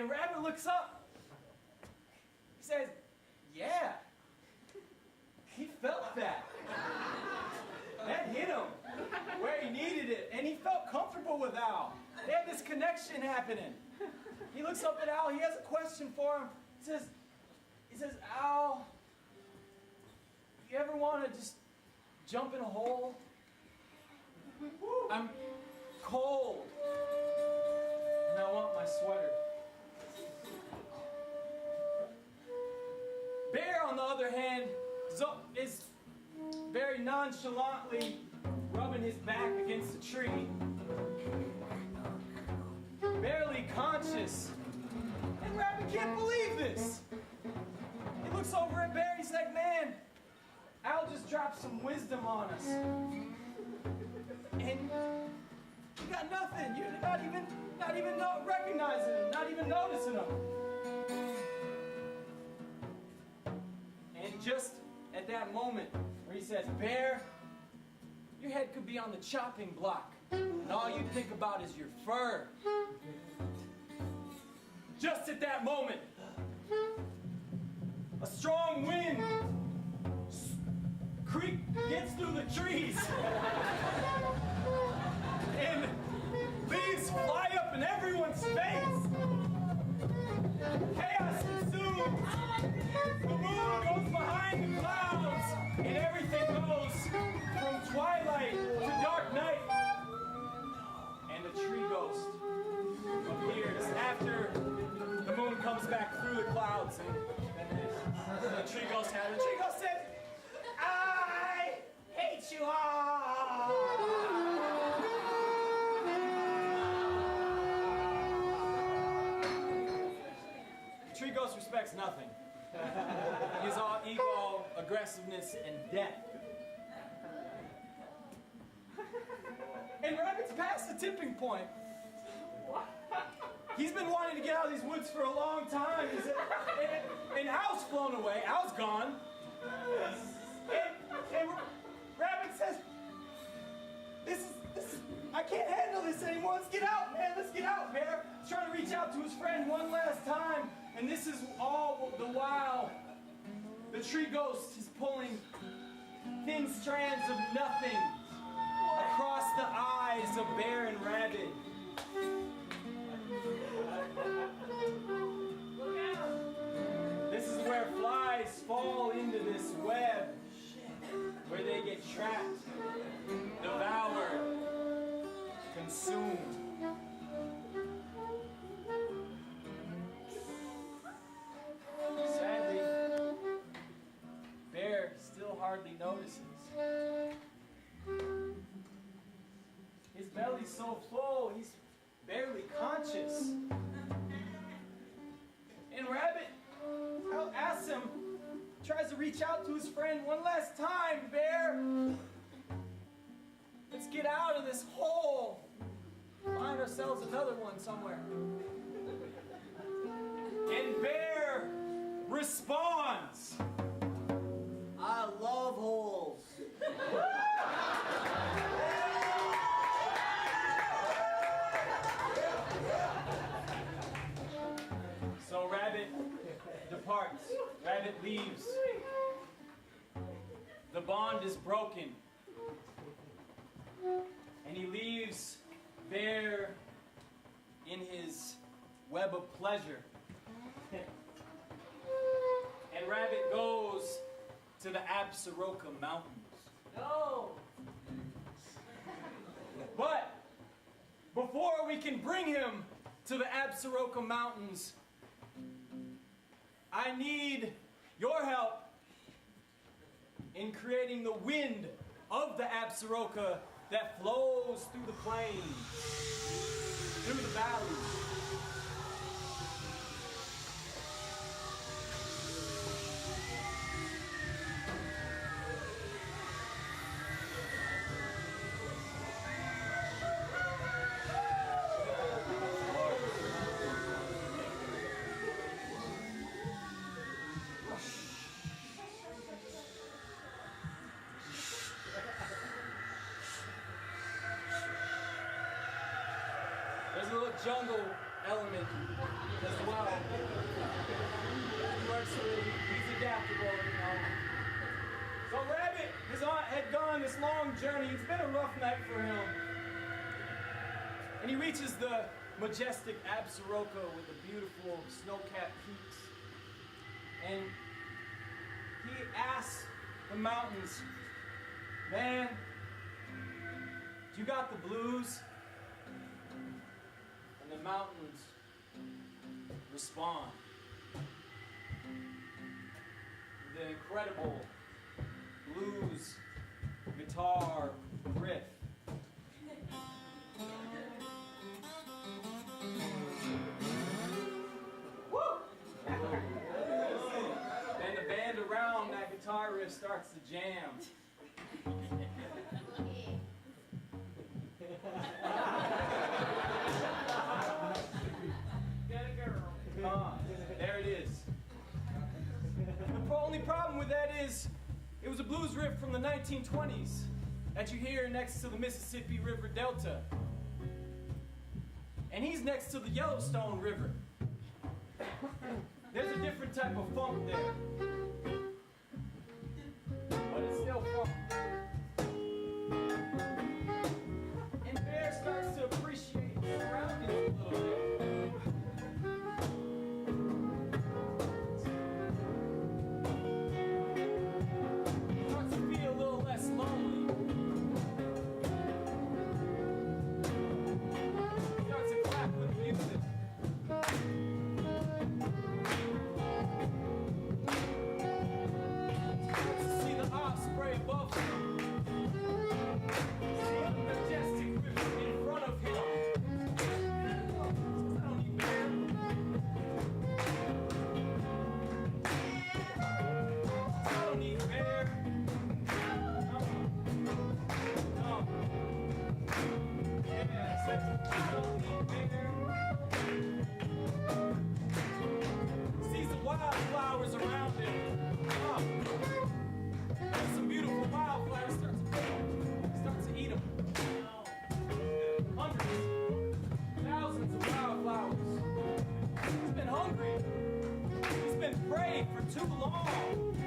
And Rabbit looks up. He says, yeah. He felt that. That hit him where he needed it. And he felt comfortable with Al. They had this connection happening. He looks up at Al. He has a question for him. He says, Al, you ever want to just jump in a hole? I'm cold. And I want my sweater. Bear, on the other hand, is very nonchalantly rubbing his back against a tree. Barely conscious. And Rabbit can't believe this. He looks over at Bear. He's like, man, Al just dropped some wisdom on us. And you got nothing. You're not even recognizing him, not even noticing him. And just at that moment where he says, Bear, your head could be on the chopping block, and all you think about is your fur. Just at that moment, a strong wind gets through the trees, and leaves fly up in everyone's face. Chaos ensues. The moon goes behind the clouds, and everything goes from twilight to dark night. And the tree ghost appears after the moon comes back through the clouds, and the tree ghost says, I hate you all. The tree ghost respects nothing. He's all ego, aggressiveness, and death. And Rabbit's past the tipping point. He's been wanting to get out of these woods for a long time. And Al's flown away. Al's gone. And Rabbit says, this is, I can't handle this anymore. Let's get out, man. Let's get out, Bear. He's trying to reach out to his friend one last time. And this is all the while the tree ghost is pulling thin strands of nothing across the eyes of Bear and Rabbit. This is where flies fall into this web, where they get trapped, devoured, consumed. Sadly, Bear still hardly notices. His belly's so full, he's barely conscious. And Rabbit asks him, tries to reach out to his friend one last time, Bear. Let's get out of this hole. Find ourselves another one somewhere. And Bear responds, I love holes. So Rabbit departs. Rabbit leaves. The bond is broken. And he leaves Bear in his web of pleasure. And Rabbit goes to the Absaroka Mountains. No! But before we can bring him to the Absaroka Mountains, I need your help in creating the wind of the Absaroka that flows through the plains, through the valleys. There's a little jungle element as well. He works with, he's adaptable, you know. So Rabbit, his aunt had gone this long journey. It's been a rough night for him. And he reaches the majestic Absaroka with the beautiful snow-capped peaks. And he asks the mountains, man, you got the blues? And the mountains respond with the incredible blues guitar riff. Woo! And the band around that guitar riff starts to jam. There it is. The only problem with that is it was a blues riff from the 1920s that you hear next to the Mississippi River Delta. And he's next to the Yellowstone River. There's a different type of funk there. But it's still funk. And Bear starts to appreciate his surroundings a little bit. Starts to feel a little less lonely. Starts to clap with music. Starts to see the osprey above him. See the majestic river in front of him. I don't need Bear. I don't need Bear. No. Yeah, I don't need Bear. Sees the wildflowers around him. There's some beautiful wildflowers. Starts to eat them. Hundreds, thousands of wildflowers. He's been hungry. He's been praying for too long.